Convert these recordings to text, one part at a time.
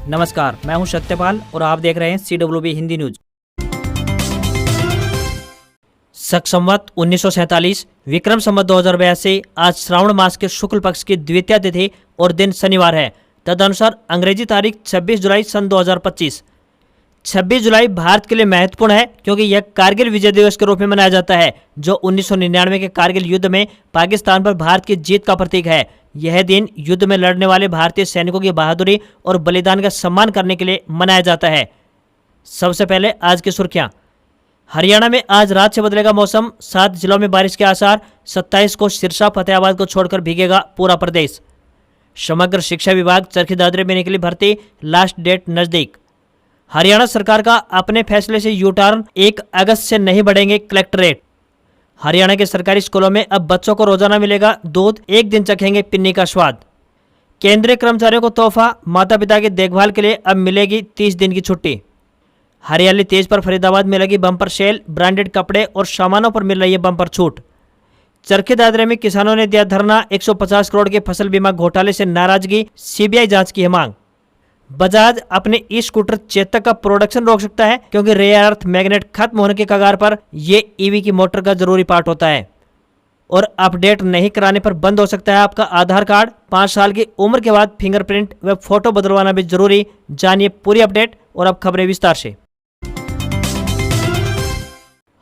नमस्कार, मैं हूं सत्यपाल और आप देख रहे हैं CWB हिंदी न्यूज। शक संवत 1947 विक्रम संवत 2082 आज श्रावण मास के शुक्ल पक्ष की द्वितीय तिथि और दिन शनिवार है। तदनुसार अंग्रेजी तारीख 26 जुलाई सन 2025। 26 जुलाई भारत के लिए महत्वपूर्ण है क्योंकि यह कारगिल विजय दिवस के रूप में मनाया जाता है, जो 1999 के कारगिल युद्ध में पाकिस्तान पर भारत की जीत का प्रतीक है। यह दिन युद्ध में लड़ने वाले भारतीय सैनिकों की बहादुरी और बलिदान का सम्मान करने के लिए मनाया जाता है। सबसे पहले आज की सुर्खियां। हरियाणा में आज रात से बदलेगा मौसम, 7 जिलों में बारिश के आसार। 27 को सिरसा फतेहाबाद को छोड़कर भीगेगा पूरा प्रदेश। समग्र शिक्षा विभाग चरखी दादरी में निकली भर्ती, लास्ट डेट नजदीक। हरियाणा सरकार का अपने फैसले से यू टर्न, 1 अगस्त से नहीं बढ़ेंगे कलेक्टरेट। हरियाणा के सरकारी स्कूलों में अब बच्चों को रोजाना मिलेगा दूध, 1 दिन चखेंगे पिन्नी का स्वाद। केंद्रीय कर्मचारियों को तोहफा, माता पिता की देखभाल के लिए अब मिलेगी 30 दिन की छुट्टी। हरियाली तेज पर फरीदाबाद में लगी बम्पर सेल, ब्रांडेड कपड़े और सामानों पर मिल रही है बम्पर छूट। चरखी दादरे में किसानों ने दिया धरना, 150 करोड़ के फसल बीमा घोटाले से नाराजगी, सीबीआई जांच की है मांग। बजाज अपने ई स्कूटर चेतक का प्रोडक्शन रोक सकता है क्योंकि रेयर अर्थ मैग्नेट खत्म होने के कगार पर। यह ईवी की मोटर का जरूरी पार्ट होता है। और अपडेट नहीं कराने पर बंद हो सकता है आपका आधार कार्ड। 5 साल की उम्र के बाद फिंगरप्रिंट व फोटो बदलवाना भी जरूरी। जानिए पूरी अपडेट। और अब खबरें विस्तार से।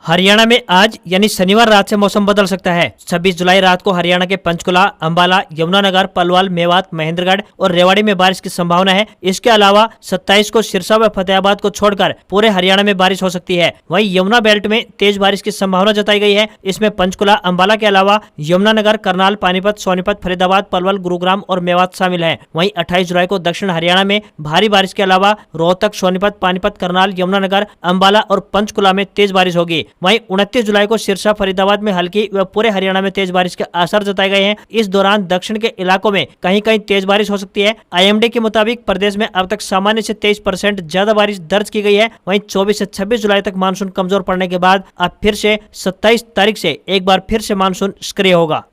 हरियाणा में आज यानी शनिवार रात से मौसम बदल सकता है। 26 जुलाई रात को हरियाणा के पंचकुला, अंबाला, यमुनानगर, पलवल, मेवात, महेंद्रगढ़ और रेवाड़ी में बारिश की संभावना है। इसके अलावा 27 को सिरसा व फतेहाबाद को छोड़कर पूरे हरियाणा में बारिश हो सकती है। वहीं यमुना बेल्ट में तेज बारिश की संभावना जताई गई है। इसमें पंचकुला, अंबाला के अलावा यमुनानगर, करनाल, पानीपत, सोनीपत, फरीदाबाद, पलवल, गुरुग्राम और मेवात शामिल है। वहीं 28 जुलाई को दक्षिण हरियाणा में भारी बारिश के अलावा रोहतक, सोनीपत, पानीपत, करनाल, यमुनानगर, अंबाला और पंचकुला में तेज बारिश होगी। वहीं 29 जुलाई को सिरसा, फरीदाबाद में हल्की व पूरे हरियाणा में तेज बारिश के आसार जताए गए हैं। इस दौरान दक्षिण के इलाकों में कहीं कहीं तेज बारिश हो सकती है। IMD के मुताबिक प्रदेश में अब तक सामान्य से 23% ज्यादा बारिश दर्ज की गई है। वहीं 24 से 26 जुलाई तक मानसून कमजोर पड़ने के बाद अब फिर से 27 तारीख से एक बार फिर से मानसून सक्रिय होगा।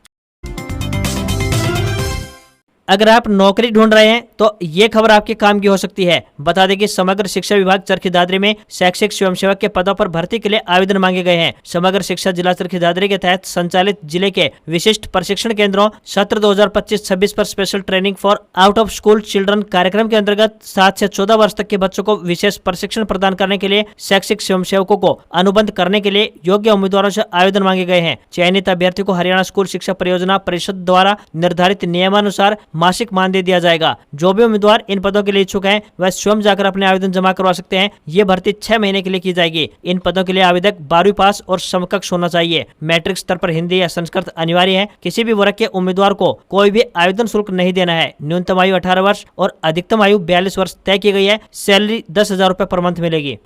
अगर आप नौकरी ढूंढ रहे हैं तो ये खबर आपके काम की हो सकती है। बता दें कि समग्र शिक्षा विभाग चरखी दादरी में शैक्षिक स्वयंसेवक के पदों पर भर्ती के लिए आवेदन मांगे गए हैं। समग्र शिक्षा जिला चरखी दादरी के तहत संचालित जिले के विशिष्ट प्रशिक्षण केंद्रों सत्र 2025-26 पर special training for out of school children कार्यक्रम के अंतर्गत 7 से 14 वर्ष तक के बच्चों को विशेष प्रशिक्षण प्रदान करने के लिए शैक्षिक स्वयंसेवकों को अनुबंध करने के लिए योग्य उम्मीदवारों से आवेदन मांगे गए हैं। चयनित अभ्यर्थी को हरियाणा स्कूल शिक्षा परियोजना परिषद द्वारा निर्धारित नियमानुसार मासिक मानदेय दिया जाएगा। जो भी उम्मीदवार इन पदों के लिए इच्छुक हैं वह स्वयं जाकर अपने आवेदन जमा करवा सकते हैं। ये भर्ती 6 महीने के लिए की जाएगी। इन पदों के लिए आवेदक 12वीं पास और समकक्ष होना चाहिए। मैट्रिक स्तर पर हिंदी या संस्कृत अनिवार्य है। किसी भी वर्ग के उम्मीदवार को कोई भी आवेदन शुल्क नहीं देना है। न्यूनतम आयु 18 वर्ष और अधिकतम आयु 42 वर्ष तय की गई है। सैलरी 10,000 रुपए पर मंथ मिलेगी।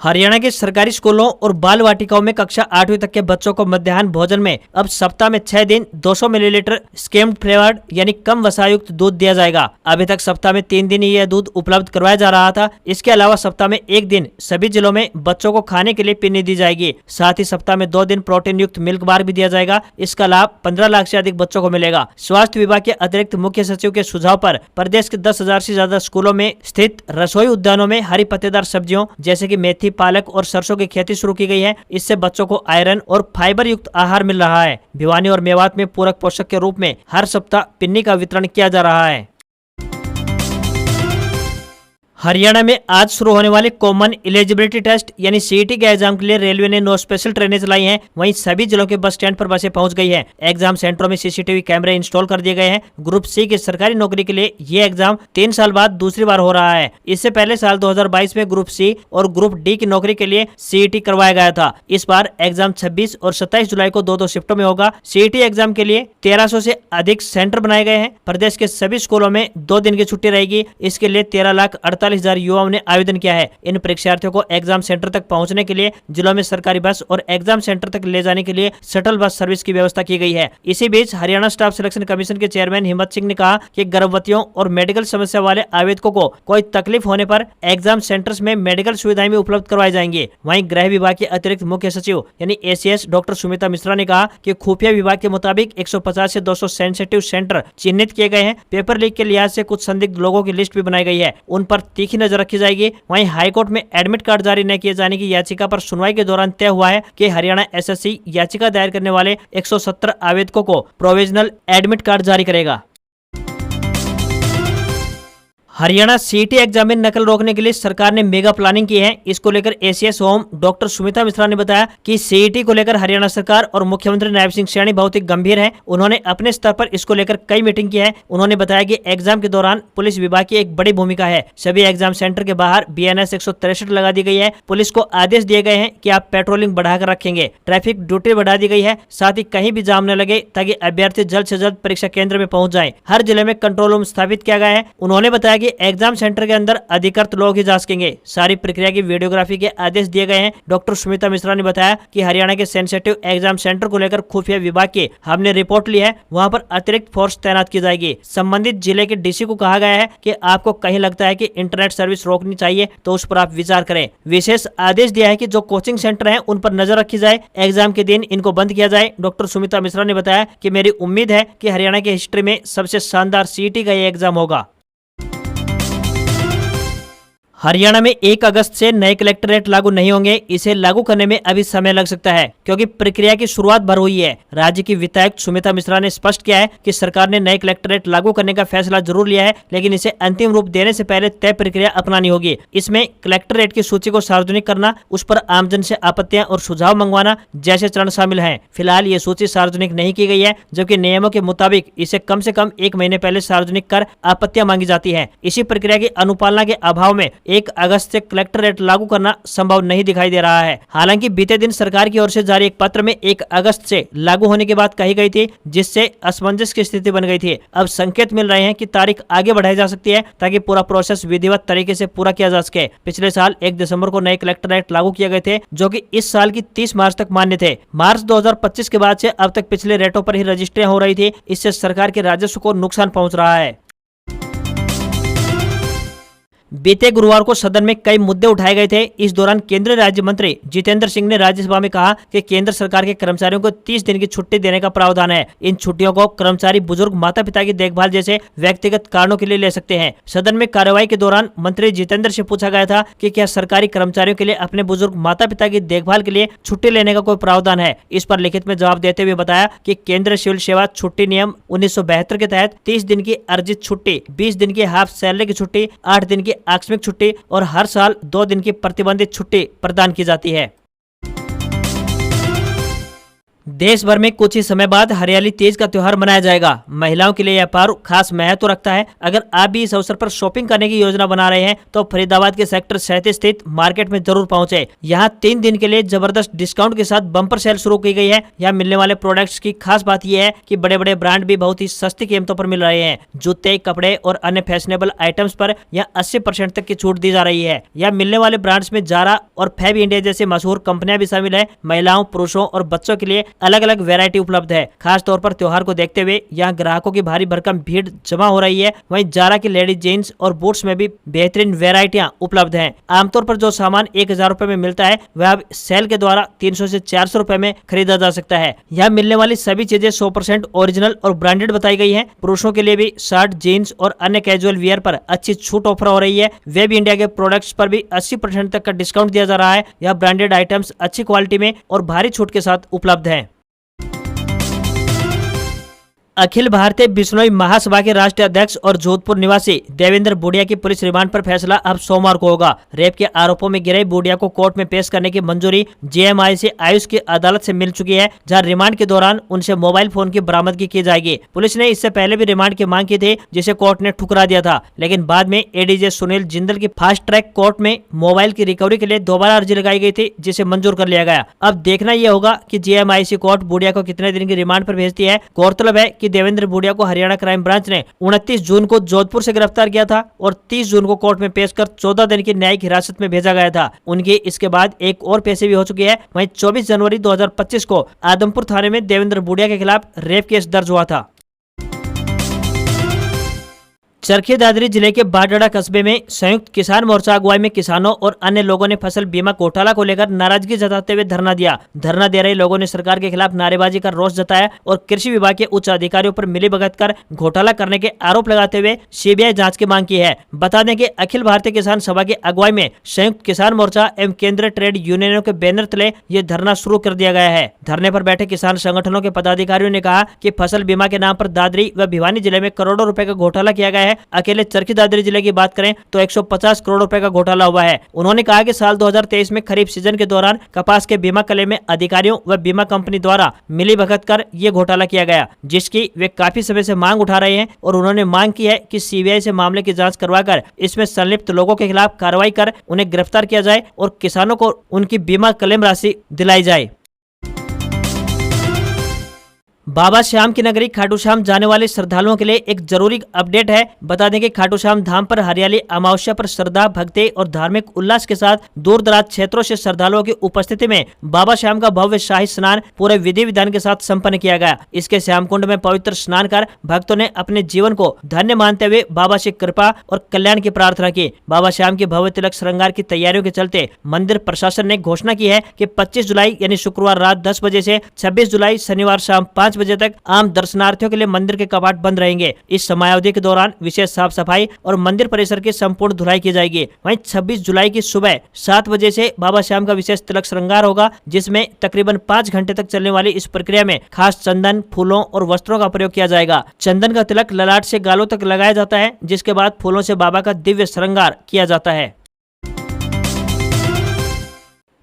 हरियाणा के सरकारी स्कूलों और बाल वाटिकाओं में कक्षा 8वीं तक के बच्चों को मध्याह्न भोजन में अब सप्ताह में 6 दिन 200 मिलीलीटर स्किम्ड फ्लेवर्ड यानी कम वसायुक्त दूध दिया जाएगा। अभी तक सप्ताह में 3 दिन ही यह दूध उपलब्ध करवाया जा रहा था। इसके अलावा सप्ताह में 1 दिन सभी जिलों में बच्चों को खाने के लिए पिन्नी दी जाएगी। साथ ही सप्ताह में 2 दिन प्रोटीन युक्त मिल्क बार भी दिया जाएगा। इसका लाभ 15 लाख से अधिक बच्चों को मिलेगा। स्वास्थ्य विभाग के अतिरिक्त मुख्य सचिव के सुझाव पर प्रदेश के 10,000 से ज्यादा स्कूलों में स्थित रसोई उद्यानों में हरी पत्तेदार सब्जियों जैसे कि मेथी, पालक और सरसों की खेती शुरू की गई है। इससे बच्चों को आयरन और फाइबर युक्त आहार मिल रहा है। भिवानी और मेवात में पूरक पोषक के रूप में हर सप्ताह पिन्नी का वितरण किया जा रहा है। हरियाणा में आज शुरू होने वाले कॉमन एलिजिबिलिटी टेस्ट यानी CET के एग्जाम के लिए रेलवे ने 9 स्पेशल ट्रेनें चलाई हैं। वहीं सभी जिलों के बस स्टैंड पर बसें पहुंच गई हैं। एग्जाम सेंटरों में CCTV कैमरे इंस्टॉल कर दिए गए हैं। ग्रुप C की सरकारी नौकरी के लिए ये एग्जाम 3 साल बाद दूसरी बार हो रहा है। इससे पहले साल 2022 में ग्रुप C और ग्रुप D की नौकरी के लिए CET करवाया गया था। इस बार एग्जाम 26 और 27 जुलाई को 2-2 शिफ्टों में होगा। CET एग्जाम के लिए 1300 से अधिक सेंटर बनाए गए हैं। प्रदेश के सभी स्कूलों में 2 दिन की छुट्टी रहेगी। इसके लिए 13,48,000 45,000 युवाओं ने आवेदन किया है। इन परीक्षार्थियों को एग्जाम सेंटर तक पहुंचने के लिए जिलों में सरकारी बस और एग्जाम सेंटर तक ले जाने के लिए शटल बस सर्विस की व्यवस्था की गई है। इसी बीच हरियाणा स्टाफ सिलेक्शन कमीशन के चेयरमैन हिम्मत सिंह ने कहा कि गर्भवतियों और मेडिकल समस्या वाले आवेदकों को कोई तकलीफ होने पर एग्जाम सेंटर्स में मेडिकल सुविधाएं भी उपलब्ध करवाई जाएंगी। वहीं गृह विभाग के अतिरिक्त मुख्य सचिव यानी ACS डॉक्टर सुमिता मिश्रा ने कहा कि खुफिया विभाग के मुताबिक 150 से 200 सेंसिटिव सेंटर चिन्हित किए गए हैं। पेपर लीक के लिहाज से कुछ संदिग्ध लोगों की लिस्ट भी बनाई गई है, उन पर तीखी नजर रखी जाएगी। वहीं हाईकोर्ट में एडमिट कार्ड जारी न किए जाने की याचिका पर सुनवाई के दौरान तय हुआ है कि हरियाणा SSC याचिका दायर करने वाले 170 आवेदकों को प्रोविजनल एडमिट कार्ड जारी करेगा। हरियाणा CET एग्जाम में नकल रोकने के लिए सरकार ने मेगा प्लानिंग की है। इसको लेकर ACS home doctor Sumita Mishra ने बताया कि CET को लेकर हरियाणा सरकार और मुख्यमंत्री नायब सिंह सैनी बहुत ही गंभीर हैं। उन्होंने अपने स्तर पर इसको लेकर कई मीटिंग की है। उन्होंने बताया कि एग्जाम के दौरान पुलिस विभाग की एक बड़ी भूमिका है। सभी एग्जाम सेंटर के बाहर BNS 163 लगा दी गई है। पुलिस को आदेश दिए गए हैं कि आप पेट्रोलिंग बढ़ाकर रखेंगे, ट्रैफिक ड्यूटी बढ़ा दी गई है, साथ ही कहीं भी जाम न लगे ताकि अभ्यर्थी जल्द से जल्द परीक्षा केंद्र में पहुंच जाए। हर जिले में कंट्रोल रूम स्थापित किया गया है। उन्होंने बताया कि एग्जाम सेंटर के अंदर अधिकृत लोग ही जा सकेंगे। सारी प्रक्रिया की वीडियोग्राफी के आदेश दिए गए हैं। डॉक्टर सुमिता मिश्रा ने बताया कि हरियाणा के सेंसिटिव एग्जाम सेंटर को लेकर खुफिया विभाग की हमने रिपोर्ट ली है, वहां पर अतिरिक्त फोर्स तैनात की जाएगी। संबंधित जिले के DC को कहा गया है कि आपको कहीं लगता है कि इंटरनेट सर्विस रोकनी चाहिए तो उस पर आप विचार करें। विशेष आदेश दिया है कि जो कोचिंग सेंटर है उन पर नजर रखी जाए, एग्जाम के दिन इनको बंद किया जाए। डॉक्टर सुमिता मिश्रा ने बताया कि मेरी उम्मीद है कि हरियाणा की हिस्ट्री में सबसे शानदार CET का ये एग्जाम होगा। हरियाणा में 1 अगस्त से नए कलेक्टरेट लागू नहीं होंगे। इसे लागू करने में अभी समय लग सकता है क्योंकि प्रक्रिया की शुरुआत भर हुई है। राज्य की वित्तायुक्त सुमिता मिश्रा ने स्पष्ट किया है कि सरकार ने नए कलेक्टरेट लागू करने का फैसला जरूर लिया है, लेकिन इसे अंतिम रूप देने से पहले तय प्रक्रिया अपनानी होगी। इसमें कलेक्टरेट की सूची को सार्वजनिक करना, उस पर आमजन से आपत्तियां और सुझाव मंगवाना जैसे चरण शामिल हैं। फिलहाल ये सूची सार्वजनिक नहीं की गई है, जबकि नियमों के मुताबिक इसे कम से कम 1 महीने पहले सार्वजनिक कर आपत्तियां मांगी जाती है। इसी प्रक्रिया की अनुपालना के अभाव में 1 अगस्त से कलेक्टरेट लागू करना संभव नहीं दिखाई दे रहा है। हालांकि बीते दिन सरकार की ओर से जारी एक पत्र में 1 अगस्त से लागू होने की बात कही गई थी, जिससे असमंजस की स्थिति बन गई थी। अब संकेत मिल रहे हैं कि तारीख आगे बढ़ाई जा सकती है ताकि पूरा प्रोसेस विधिवत तरीके से पूरा किया जा सके। पिछले साल 1 दिसंबर को नए कलेक्टरेट लागू किए गए थे, जो कि इस साल की 30 मार्च तक मान्य थे। मार्च 2025 के बाद से अब तक पिछले रेटों पर ही रजिस्ट्रियां हो रही थी। इससे सरकार के राजस्व को नुकसान पहुंच रहा है। बीते गुरुवार को सदन में कई मुद्दे उठाए गए थे। इस दौरान केंद्रीय राज्य मंत्री जितेंद्र सिंह ने राज्यसभा में कहा कि केंद्र सरकार के कर्मचारियों को 30 दिन की छुट्टी देने का प्रावधान है। इन छुट्टियों को कर्मचारी बुजुर्ग माता पिता की देखभाल जैसे व्यक्तिगत कारणों के लिए ले सकते हैं। सदन में कार्यवाही के दौरान मंत्री जितेंद्र से पूछा गया था कि क्या सरकारी कर्मचारियों के लिए अपने बुजुर्ग माता पिता की देखभाल के लिए छुट्टी लेने का कोई प्रावधान है। इस पर लिखित में जवाब देते हुए बताया कि केंद्रीय सिविल सेवा छुट्टी नियम 1972 के तहत 30 दिन की अर्जित छुट्टी, 20 दिन की हाफ सैलरी की छुट्टी, 8 दिन की आकस्मिक छुट्टी और हर साल 2 दिन की प्रतिबंधित छुट्टी प्रदान की जाती है। देश भर में कुछ ही समय बाद हरियाली तीज का त्योहार मनाया जाएगा। महिलाओं के लिए यह पर्व खास महत्व रखता है। अगर आप भी इस अवसर पर शॉपिंग करने की योजना बना रहे हैं तो फरीदाबाद के सेक्टर 37 स्थित मार्केट में जरूर पहुंचे। यहाँ 3 दिन के लिए जबरदस्त डिस्काउंट के साथ बम्पर सेल शुरू की गई है। यहाँ मिलने वाले प्रोडक्ट्स की खास बात यह है कि बड़े बड़े ब्रांड भी बहुत ही सस्ती कीमतों पर मिल रहे हैं। जूते, कपड़े और अन्य फैशनेबल आइटम्स पर यहाँ 80% तक की छूट दी जा रही है। यहाँ मिलने वाले ब्रांड्स में जारा और फैब इंडिया जैसी मशहूर कंपनियां भी शामिल है। महिलाओं, पुरुषों और बच्चों के लिए अलग अलग वैरायटी उपलब्ध है। खास तौर पर त्योहार को देखते हुए यहाँ ग्राहकों की भारी भरकम भीड़ जमा हो रही है। वहीं जारा की लेडीज जीन्स और बूट्स में भी बेहतरीन वैरायटियां उपलब्ध हैं। आमतौर पर जो सामान 1000 रुपए में मिलता है वह अब सेल के द्वारा 300 से 400 रुपए में खरीदा जा सकता है। यहाँ मिलने वाली सभी चीजें 100% ओरिजिनल और ब्रांडेड बताई गई है। पुरुषों के लिए भी शर्ट, जीन्स और अन्य कैजुअल वियर पर अच्छी छूट ऑफर हो रही है। वेब इंडिया के प्रोडक्ट्स पर भी 80% तक का डिस्काउंट दिया जा रहा है। यह ब्रांडेड आइटम्स अच्छी क्वालिटी में और भारी छूट के साथ उपलब्ध है। अखिल भारतीय बिश्नोई महासभा के राष्ट्रीय अध्यक्ष और जोधपुर निवासी देवेंद्र बूडिया की पुलिस रिमांड पर फैसला अब सोमवार को होगा। रेप के आरोपों में गिरे बूडिया को कोर्ट में पेश करने की मंजूरी JMIC आयुष की अदालत से मिल चुकी है, जहां रिमांड के दौरान उनसे मोबाइल फोन की बरामदगी की जाएगी। पुलिस ने इससे पहले भी रिमांड की मांग की थी, जिसे कोर्ट ने ठुकरा दिया था, लेकिन बाद में ADJ सुनील जिंदल की फास्ट ट्रैक कोर्ट में मोबाइल की रिकवरी के लिए दोबारा अर्जी लगाई गई थी, जिसे मंजूर कर लिया गया। अब देखना यह होगा कि JMIC कोर्ट बूडिया को कितने दिन की रिमांड पर भेजती है। गौरतलब है कि देवेंद्र भूडिया को हरियाणा क्राइम ब्रांच ने 29 जून को जोधपुर से गिरफ्तार किया था और 30 जून को कोर्ट में पेश कर 14 दिन की न्यायिक हिरासत में भेजा गया था। उनकी इसके बाद एक और पेशी भी हो चुकी है। वहीं 24 जनवरी 2025 को आदमपुर थाने में देवेंद्र भूडिया के खिलाफ रेप केस दर्ज हुआ था। चरखी दादरी जिले के बाडड़ा कस्बे में संयुक्त किसान मोर्चा अगुवाई में किसानों और अन्य लोगों ने फसल बीमा घोटाला को लेकर नाराजगी जताते हुए धरना दिया। धरना दे रहे लोगों ने सरकार के खिलाफ नारेबाजी कर रोष जताया और कृषि विभाग के उच्च अधिकारियों पर मिलीभगत कर घोटाला करने के आरोप लगाते हुए सीबीआई जांच की मांग की है। बता दें कि अखिल भारतीय किसान सभा की अगुवाई में संयुक्त किसान मोर्चा एवं केंद्रीय ट्रेड यूनियनों के बैनर तले ये धरना शुरू कर दिया गया है। धरने पर बैठे किसान संगठनों के पदाधिकारियों ने कहा कि फसल बीमा के नाम पर दादरी व भिवानी जिले में करोड़ों रुपए का घोटाला किया गया है। अकेले चरखी दादरी जिले की बात करें तो 150 करोड़ रुपए का घोटाला हुआ है। उन्होंने कहा कि साल 2023 में खरीफ सीजन के दौरान कपास के बीमा क्लेम में अधिकारियों व बीमा कंपनी द्वारा मिलीभगत कर ये घोटाला किया गया, जिसकी वे काफी समय से मांग उठा रहे हैं और उन्होंने मांग की है कि सीबीआई से मामले की जांच करवाकर इसमें संलिप्त लोगों के खिलाफ कार्रवाई कर उन्हें गिरफ्तार किया जाए और किसानों को उनकी बीमा क्लेम राशि दिलाई जाए। बाबा श्याम की नगरी खाटू श्याम जाने वाले श्रद्धालुओं के लिए एक जरूरी अपडेट है। बता दें कि खाटू श्याम धाम पर हरियाली अमावस्या पर श्रद्धा, भक्ति और धार्मिक उल्लास के साथ दूर दराज क्षेत्रों से श्रद्धालुओं की उपस्थिति में बाबा श्याम का भव्य शाही स्नान पूरे विधि विधान के साथ संपन्न किया गया। इसके श्याम कुंड में पवित्र स्नान कर भक्तों ने अपने जीवन को धन्य मानते हुए बाबा से कृपा और कल्याण की प्रार्थना की। बाबा श्याम के भव्य तिलक श्रृंगार की तैयारियों के चलते मंदिर प्रशासन ने घोषणा की है कि 25 जुलाई यानी शुक्रवार रात 10 बजे से 26 जुलाई शनिवार शाम 5 बजे तक आम दर्शनार्थियों के लिए मंदिर के कपाट बंद रहेंगे। इस समयावधि के दौरान विशेष साफ सफाई और मंदिर परिसर की संपूर्ण धुलाई की जाएगी। वहीं 26 जुलाई की सुबह 7 बजे से बाबा श्याम का विशेष तिलक श्रृंगार होगा, जिसमें तकरीबन 5 घंटे तक चलने वाली इस प्रक्रिया में खास चंदन, फूलों और वस्त्रों का प्रयोग किया जाएगा। चंदन का तिलक ललाट से गालों तक लगाया जाता है, जिसके बाद फूलों से बाबा का दिव्य श्रृंगार किया जाता है।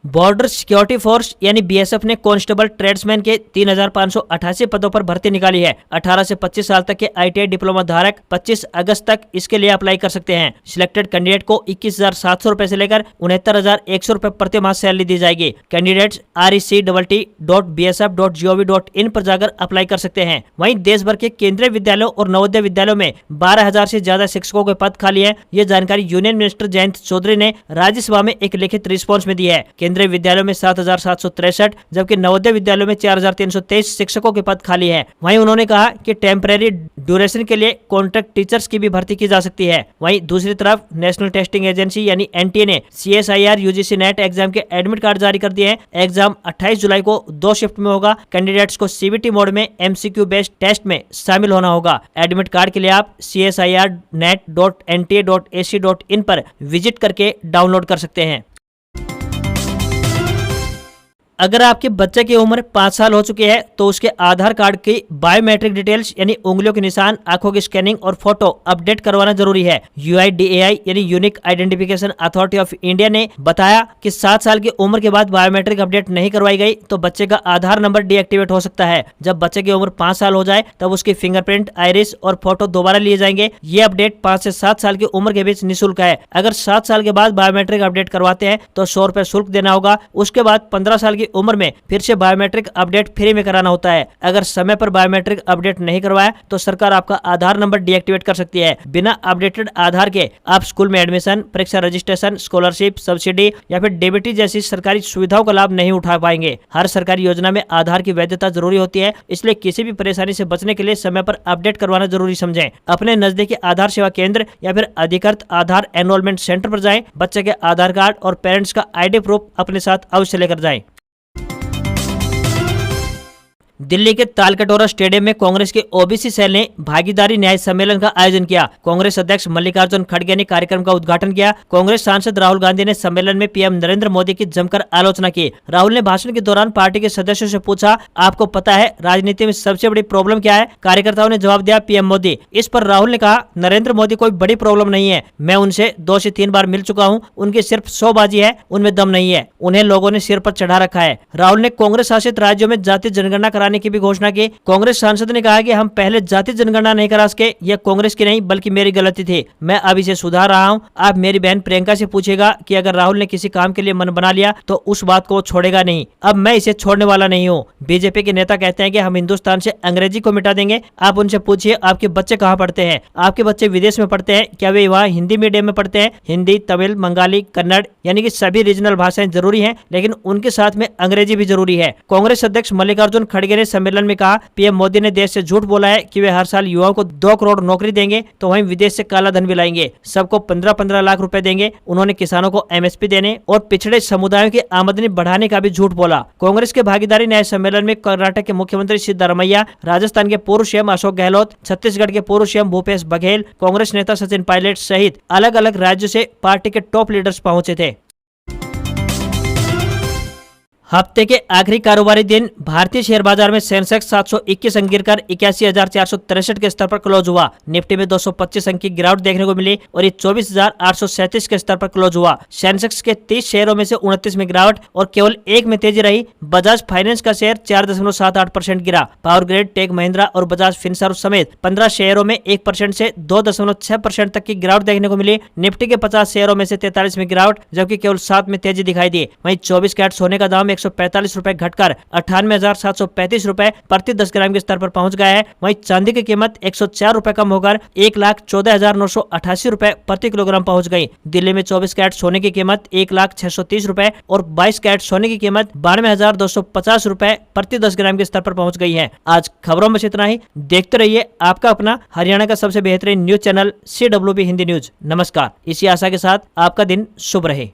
बॉर्डर सिक्योरिटी फोर्स यानी बीएसएफ ने कांस्टेबल ट्रेड्समैन के 3588 पदों पर भर्ती निकाली है। 18 से 25 साल तक के आईटीआई डिप्लोमा धारक 25 अगस्त तक इसके लिए अप्लाई कर सकते हैं। सिलेक्टेड कैंडिडेट को 21,700 रुपए से लेकर 69,100 रुपए प्रति माह सैलरी दी जाएगी। कैंडिडेट्स rect.bsf.gov.in पर जाकर अप्लाई कर सकते हैं। वहीं देश भर के केंद्रीय विद्यालयों और नवोदय विद्यालयों में 12,000 से ज्यादा शिक्षकों के पद खाली है। ये जानकारी यूनियन मिनिस्टर जयंत चौधरी ने राज्यसभा में एक लिखित रिस्पॉन्स में दी है। केंद्रीय विद्यालयों में 7,763 जबकि नवोदय विद्यालयों में 4,323 शिक्षकों के पद खाली हैं। वहीं उन्होंने कहा कि टेम्परेरी ड्यूरेशन के लिए कॉन्ट्रैक्ट टीचर्स की भी भर्ती की जा सकती है। वहीं दूसरी तरफ नेशनल टेस्टिंग एजेंसी यानी एनटीए ने CSIR UGC नेट एग्जाम के एडमिट कार्ड जारी कर दिए हैं। एग्जाम 28 जुलाई को 2 शिफ्ट में होगा। कैंडिडेट्स को CBT मोड में MCQ बेस्ड टेस्ट में शामिल होना होगा। एडमिट कार्ड के लिए आप csirnet.nta.ac.in पर विजिट करके डाउनलोड कर सकते हैं। अगर आपके बच्चे की उम्र 5 साल हो चुकी है तो उसके आधार कार्ड की बायोमेट्रिक डिटेल्स यानी उंगलियों के निशान, आंखों की स्कैनिंग और फोटो अपडेट करवाना जरूरी है। UIDAI यानी unique identification authority of India ने बताया कि 7 साल की उम्र के बाद बायोमेट्रिक अपडेट नहीं करवाई गई तो बच्चे का आधार नंबर डीएक्टिवेट हो सकता है। जब बच्चे की उम्र 5 साल हो जाए तब उसकी फिंगरप्रिंट, आइरिस और फोटो दोबारा लिए जाएंगे। ये अपडेट 5 से 7 साल की उम्र के बीच निःशुल्क है। अगर 7 साल के बाद बायोमेट्रिक अपडेट करवाते हैं तो 100 रुपए शुल्क देना होगा। उसके बाद 15 साल की उम्र में फिर से बायोमेट्रिक अपडेट फ्री में कराना होता है। अगर समय पर बायोमेट्रिक अपडेट नहीं करवाया तो सरकार आपका आधार नंबर डीएक्टिवेट कर सकती है। बिना अपडेटेड आधार के आप स्कूल में एडमिशन, परीक्षा रजिस्ट्रेशन, स्कॉलरशिप, सब्सिडी या फिर डीबीटी जैसी सरकारी सुविधाओं का लाभ नहीं उठा पाएंगे। हर सरकारी योजना में आधार की वैधता जरूरी होती है, इसलिए किसी भी परेशानी से बचने के लिए समय पर अपडेट करवाना जरूरी समझें। अपने नजदीकी आधार सेवा केंद्र या फिर अधिकृत आधार एनरोलमेंट सेंटर पर जाएं। बच्चे के आधार कार्ड और पेरेंट्स का ID प्रूफ अपने साथ अवश्य लेकर जाएं। दिल्ली के तालकटोरा स्टेडियम में कांग्रेस के ओबीसी सेल ने भागीदारी न्याय सम्मेलन का आयोजन किया। कांग्रेस अध्यक्ष मल्लिकार्जुन खड़गे ने कार्यक्रम का उद्घाटन किया। कांग्रेस सांसद राहुल गांधी ने सम्मेलन में पीएम नरेंद्र मोदी की जमकर आलोचना की। राहुल ने भाषण के दौरान पार्टी के सदस्यों से पूछा, आपको पता है राजनीति में सबसे बड़ी प्रॉब्लम क्या है? कार्यकर्ताओं ने जवाब दिया, पीएम मोदी। इस पर राहुल ने कहा, नरेंद्र मोदी कोई बड़ी प्रॉब्लम नहीं है। मैं उनसे 2 से 3 बार मिल चुका हूँ। उनकी सिर्फ 100 बाजी है, उनमें दम नहीं है। उन्हें लोगों ने सिर पर चढ़ा रखा है। राहुल ने कांग्रेस शासित राज्यों में जाति जनगणना कराने कराने की भी घोषणा की। कांग्रेस सांसद ने कहा कि हम पहले जाति जनगणना नहीं करा सके, यह कांग्रेस की नहीं बल्कि मेरी गलती थी, मैं अब इसे सुधार रहा हूँ। आप मेरी बहन प्रियंका से पूछेगा कि अगर राहुल ने किसी काम के लिए मन बना लिया तो उस बात को छोड़ेगा नहीं। अब मैं इसे छोड़ने वाला नहीं हूँ। बीजेपी के नेता कहते हैं कि हम हिंदुस्तान से अंग्रेजी को मिटा देंगे। आप उनसे पूछिए आपके बच्चे कहाँ पढ़ते हैं, आपके बच्चे विदेश में पढ़ते हैं, क्या वे वहाँ हिंदी मीडियम में पढ़ते हैं? हिंदी, तमिल, बंगाली, कन्नड़ यानी कि सभी रीजनल भाषाएं जरूरी हैं, लेकिन उनके साथ में अंग्रेजी भी जरूरी है। कांग्रेस अध्यक्ष मल्लिकार्जुन खड़गे ने सम्मेलन में कहा, पीएम मोदी ने देश से झूठ बोला है कि वे हर साल युवाओं को 2 करोड़ नौकरी देंगे तो वहीं विदेश से काला धन भी लाएंगे, सबको 15-15 लाख रुपए देंगे। उन्होंने किसानों को एमएसपी देने और पिछड़े समुदायों की आमदनी बढ़ाने का भी झूठ बोला। कांग्रेस के भागीदारी न्याय सम्मेलन में कर्नाटक के मुख्यमंत्री सिद्धरामैया, राजस्थान के पूर्व सीएम अशोक गहलोत, छत्तीसगढ़ के पूर्व सीएम भूपेश बघेल, कांग्रेस नेता सचिन पायलट सहित अलग अलग राज्यों से पार्टी के टॉप लीडर्स पहुंचे थे। हफ्ते के आखिरी कारोबारी दिन भारतीय शेयर बाजार में सेंसेक्स 721 अंक गिरकर 81,463 के स्तर पर क्लोज हुआ। निफ्टी में 225 अंक की गिरावट देखने को मिली और ये 24,837 के स्तर पर क्लोज हुआ। सेंसेक्स के 30 शेयरों में से 29 में गिरावट और केवल एक में तेजी रही। बजाज फाइनेंस का शेयर 4.78% गिरा। पावर ग्रिड, टेक महिंद्रा और बजाज फिनसर्व समेत 15 शेयरों में 1% से 2.6% तक की गिरावट देखने को मिली। निफ्टी के 50 शेयरों में से 43 में गिरावट जबकि केवल 7 में तेजी दिखाई दी। वहीं 24 कैरेट सोने का दाम 145 रुपए घटकर 98,735 रुपए प्रति 10 ग्राम के स्तर पर पहुंच गया है। वहीं चांदी की कीमत 104 रुपए कम होकर 1,14,988 रुपए प्रति किलोग्राम पहुंच गई। दिल्ली में 24 कैरेट सोने की कीमत 1,630 रुपए और 22 कैरेट सोने की कीमत 92,250 रुपए प्रति 10 ग्राम के स्तर पर पहुंच गई है। आज खबरों में इतना ही। देखते रहिए आपका अपना हरियाणा का सबसे बेहतरीन news channel CWB Hindi news. नमस्कार। इसी आशा के साथ आपका दिन शुभ रहे।